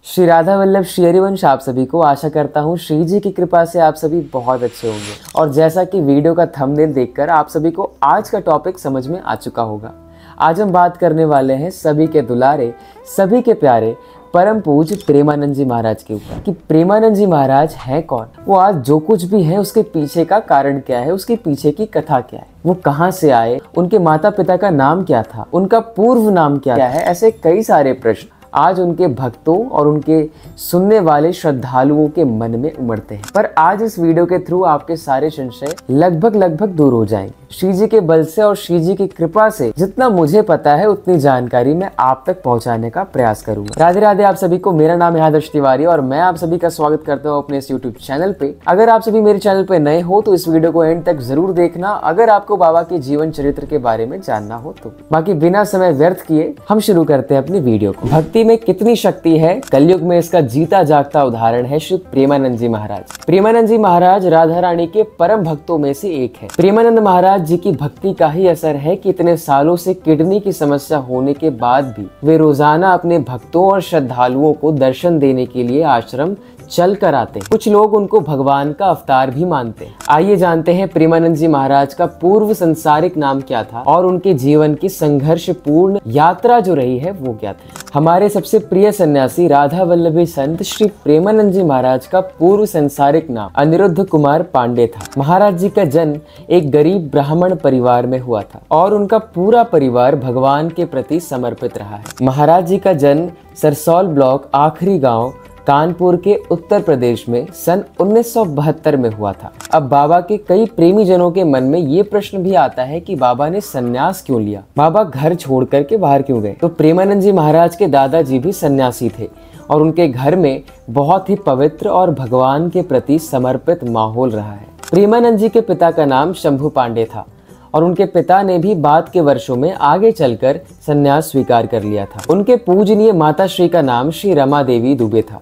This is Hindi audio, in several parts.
श्री राधा वल्लभ श्री हरिवंश आप सभी को। आशा करता हूँ श्री जी की कृपा से आप सभी बहुत अच्छे होंगे। और जैसा कि वीडियो का थंबनेल देखकर आप सभी को आज का टॉपिक समझ में आ चुका होगा। आज हम बात करने वाले हैं सभी के दुलारे, सभी के प्यारे परम पूज्य प्रेमानंद जी महाराज के ऊपर कि प्रेमानंद जी महाराज हैं कौन, वो आज जो कुछ भी है उसके पीछे का कारण क्या है, उसके पीछे की कथा क्या है, वो कहाँ से आए, उनके माता पिता का नाम क्या था, उनका पूर्व नाम क्या है। ऐसे कई सारे प्रश्न आज उनके भक्तों और उनके सुनने वाले श्रद्धालुओं के मन में उमड़ते हैं। पर आज इस वीडियो के थ्रू आपके सारे संशय लगभग दूर हो जाएंगे। श्री जी के बल से और श्री जी की कृपा से जितना मुझे पता है उतनी जानकारी मैं आप तक पहुंचाने का प्रयास करूंगा। राधे राधे आप सभी को। मेरा नाम है आदर्श तिवारी और मैं आप सभी का स्वागत करता हूँ अपने इस यूट्यूब चैनल पे। अगर आप सभी मेरे चैनल पे नए हो तो इस वीडियो को एंड तक जरूर देखना, अगर आपको बाबा के जीवन चरित्र के बारे में जानना हो तो। बाकी बिना समय व्यर्थ किए हम शुरू करते हैं अपनी वीडियो को। भक्ति में कितनी शक्ति है, कलयुग में इसका जीता जागता उदाहरण है श्री प्रेमानंद जी महाराज। प्रेमानंद जी महाराज राधा रानी के परम भक्तों में से एक है। प्रेमानंद महाराज जी की भक्ति का ही असर है कि इतने सालों से किडनी की समस्या होने के बाद भी वे रोजाना अपने भक्तों और श्रद्धालुओं को दर्शन देने के लिए आश्रम चल कर आते हैं। कुछ लोग उनको भगवान का अवतार भी मानते हैं। आइए जानते हैं प्रेमानंद जी महाराज का पूर्व संसारिक नाम क्या था और उनके जीवन की संघर्षपूर्ण यात्रा जो रही है वो क्या थी। हमारे सबसे प्रिय सन्यासी राधा वल्लभी संत श्री प्रेमानंद जी महाराज का पूर्व संसारिक नाम अनिरुद्ध कुमार पांडे था। महाराज जी का जन्म एक गरीब ब्राह्मण परिवार में हुआ था और उनका पूरा परिवार भगवान के प्रति समर्पित रहा है। महाराज जी का जन्म सरसौल ब्लॉक आखिरी गांव कानपुर के उत्तर प्रदेश में सन 1972 में हुआ था। अब बाबा के कई प्रेमी जनों के मन में ये प्रश्न भी आता है कि बाबा ने सन्यास क्यों लिया, बाबा घर छोड़ करके बाहर क्यों गए। तो प्रेमानंद जी महाराज के दादाजी भी सन्यासी थे और उनके घर में बहुत ही पवित्र और भगवान के प्रति समर्पित माहौल रहा है। प्रेमानंद जी के पिता का नाम शंभू पांडे था और उनके पिता ने भी बाद के वर्षों में आगे चलकर सन्यास स्वीकार कर लिया था। उनके पूजनीय माता श्री का नाम श्री रमा देवी दुबे था,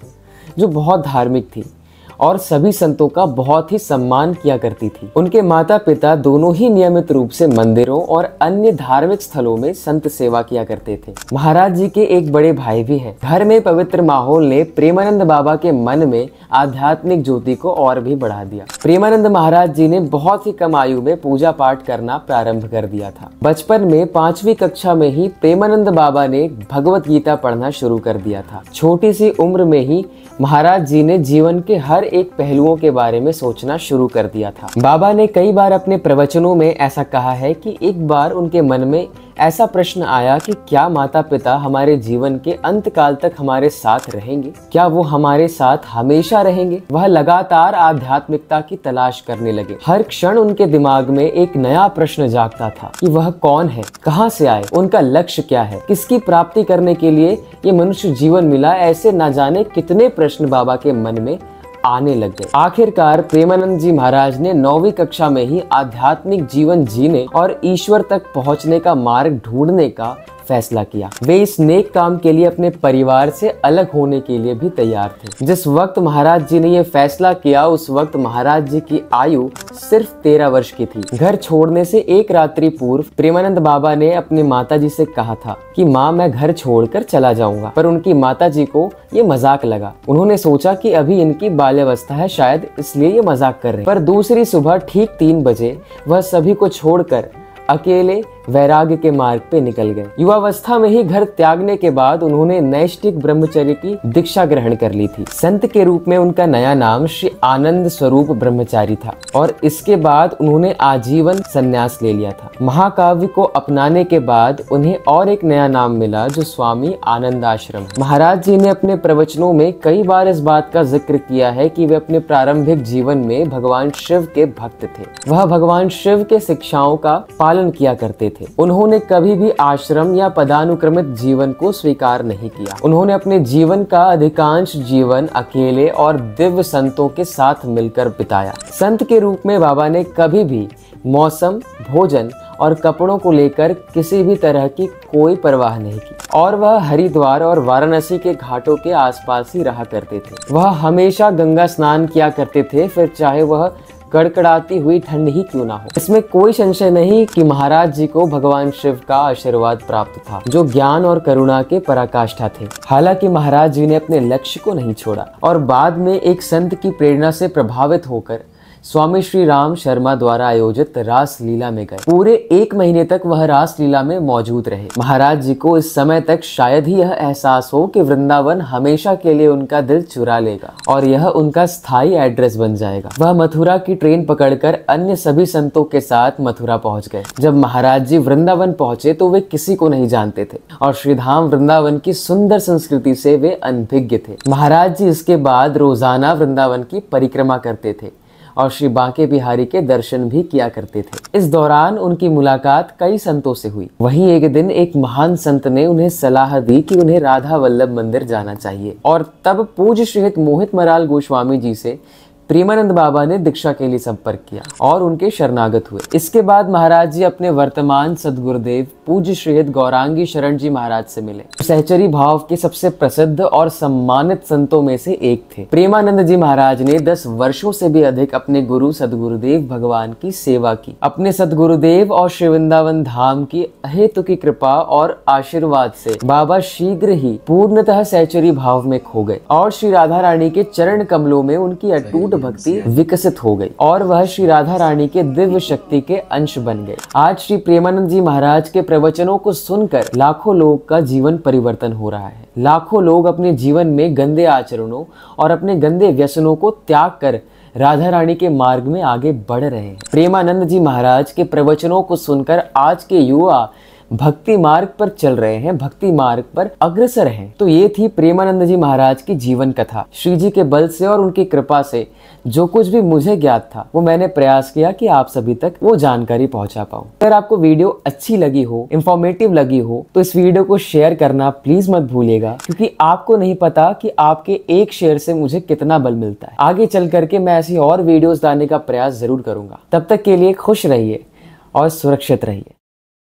जो बहुत धार्मिक थी और सभी संतों का बहुत ही सम्मान किया करती थी। उनके माता पिता दोनों ही नियमित रूप से मंदिरों और अन्य धार्मिक स्थलों में संत सेवा किया करते थे। महाराज जी के एक बड़े भाई भी हैं। घर में पवित्र माहौल ने प्रेमानंद बाबा के मन में आध्यात्मिक ज्योति को और भी बढ़ा दिया। प्रेमानंद महाराज जी ने बहुत ही कम आयु में पूजा पाठ करना प्रारंभ कर दिया था। बचपन में 5वीं कक्षा में ही प्रेमानंद बाबा ने भगवत गीता पढ़ना शुरू कर दिया था। छोटी सी उम्र में ही महाराज जी ने जीवन के हर एक पहलुओं के बारे में सोचना शुरू कर दिया था। बाबा ने कई बार अपने प्रवचनों में ऐसा कहा है कि एक बार उनके मन में ऐसा प्रश्न आया कि क्या माता पिता हमारे जीवन के अंत काल तक हमारे साथ रहेंगे, क्या वो हमारे साथ हमेशा रहेंगे। वह लगातार आध्यात्मिकता की तलाश करने लगे। हर क्षण उनके दिमाग में एक नया प्रश्न जागता था कि वह कौन है, कहाँ से आए, उनका लक्ष्य क्या है, किसकी प्राप्ति करने के लिए ये मनुष्य जीवन मिला। ऐसे न जाने कितने प्रश्न बाबा के मन में आने लग गए। आखिरकार प्रेमानंद जी महाराज ने 9वीं कक्षा में ही आध्यात्मिक जीवन जीने और ईश्वर तक पहुंचने का मार्ग ढूंढने का फैसला किया। वे इस नेक काम के लिए अपने परिवार से अलग होने के लिए भी तैयार थे। जिस वक्त महाराज जी ने यह फैसला किया उस वक्त महाराज जी की आयु सिर्फ 13 वर्ष की थी। घर छोड़ने से एक रात्रि पूर्व प्रेमानंद बाबा ने अपनी माता जी से कहा था कि माँ मैं घर छोड़कर चला जाऊंगा, पर उनकी माता जी को ये मजाक लगा। उन्होंने सोचा कि अभी इनकी बाल्यावस्था है, शायद इसलिए ये मजाक कर रहे हैं। पर दूसरी सुबह ठीक 3 बजे वह सभी को छोड़कर अकेले वैराग्य के मार्ग पे निकल गए। युवावस्था में ही घर त्यागने के बाद उन्होंने नैष्ठिक ब्रह्मचर्य की दीक्षा ग्रहण कर ली थी। संत के रूप में उनका नया नाम श्री आनंद स्वरूप ब्रह्मचारी था और इसके बाद उन्होंने आजीवन संन्यास ले लिया था। महाकाव्य को अपनाने के बाद उन्हें और एक नया नाम मिला जो स्वामी आनंद आश्रम। महाराज जी ने अपने प्रवचनों में कई बार इस बात का जिक्र किया है कि वे अपने प्रारंभिक जीवन में भगवान शिव के भक्त थे। वह भगवान शिव के शिक्षाओं का पालन किया करते थे। उन्होंने कभी भी आश्रम या पदानुक्रमित जीवन को स्वीकार नहीं किया। उन्होंने अपने जीवन का अधिकांश जीवन अकेले और दिव्य संतों के साथ मिलकर बिताया। संत के रूप में बाबा ने कभी भी मौसम, भोजन और कपड़ों को लेकर किसी भी तरह की कोई परवाह नहीं की और वह हरिद्वार और वाराणसी के घाटों के आसपास ही रहा करते थे। वह हमेशा गंगा स्नान किया करते थे, फिर चाहे वह कड़कड़ाती हुई ठंड ही क्यों ना हो। इसमें कोई संशय नहीं कि महाराज जी को भगवान शिव का आशीर्वाद प्राप्त था, जो ज्ञान और करुणा के पराकाष्ठा थे। हालांकि महाराज जी ने अपने लक्ष्य को नहीं छोड़ा और बाद में एक संत की प्रेरणा से प्रभावित होकर स्वामी श्री राम शर्मा द्वारा आयोजित रास लीला में गए। पूरे 1 महीने तक वह रास लीला में मौजूद रहे। महाराज जी को इस समय तक शायद ही यह एहसास हो कि वृंदावन हमेशा के लिए उनका दिल चुरा लेगा और यह उनका स्थायी एड्रेस बन जाएगा। वह मथुरा की ट्रेन पकड़कर अन्य सभी संतों के साथ मथुरा पहुंच गए। जब महाराज जी वृंदावन पहुंचे तो वे किसी को नहीं जानते थे और श्रीधाम वृंदावन की सुंदर संस्कृति से वे अनभिज्ञ थे। महाराज जी इसके बाद रोजाना वृंदावन की परिक्रमा करते थे और श्री बांके बिहारी के दर्शन भी किया करते थे। इस दौरान उनकी मुलाकात कई संतों से हुई। वहीं एक दिन एक महान संत ने उन्हें सलाह दी कि उन्हें राधा वल्लभ मंदिर जाना चाहिए और तब पूज्य श्रीहित मोहित मराल गोस्वामी जी से प्रेमानंद बाबा ने दीक्षा के लिए संपर्क किया और उनके शरणागत हुए। इसके बाद महाराज जी अपने वर्तमान सदगुरुदेव पूज्य श्रीहित गौरांगी शरण जी महाराज से मिले। सहचरी भाव के सबसे प्रसिद्ध और सम्मानित संतों में से एक थे। प्रेमानंद जी महाराज ने 10 वर्षों से भी अधिक अपने गुरु सदगुरुदेव भगवान की सेवा की। अपने सदगुरुदेव और श्री वृंदावन धाम की अहेतु की कृपा और आशीर्वाद से बाबा शीघ्र ही पूर्णतः सहचरी भाव में खो गए और श्री राधा रानी के चरण कमलों में उनकी अटूट भक्ति विकसित हो गई और वह श्री राधा रानी के दिव्य शक्ति के अंश बन गए। आज श्री प्रेमानंद जी महाराज के प्रवचनों को सुनकर लाखों लोग का जीवन परिवर्तन हो रहा है। लाखों लोग अपने जीवन में गंदे आचरणों और अपने गंदे व्यसनों को त्याग कर राधा रानी के मार्ग में आगे बढ़ रहे हैं। प्रेमानंद जी महाराज के प्रवचनों को सुनकर आज के युवा भक्ति मार्ग पर चल रहे हैं, भक्ति मार्ग पर अग्रसर हैं। तो ये थी प्रेमानंद जी महाराज की जीवन कथा। श्री जी के बल से और उनकी कृपा से जो कुछ भी मुझे ज्ञात था वो मैंने प्रयास किया कि आप सभी तक वो जानकारी पहुंचा पाऊं। अगर आपको वीडियो अच्छी लगी हो, इंफॉर्मेटिव लगी हो, तो इस वीडियो को शेयर करना प्लीज मत भूलिएगा, क्योंकि आपको नहीं पता कि आपके एक शेयर से मुझे कितना बल मिलता है। आगे चल करके मैं ऐसी और वीडियोस लाने का प्रयास जरूर करूंगा। तब तक के लिए खुश रहिए और सुरक्षित रहिए।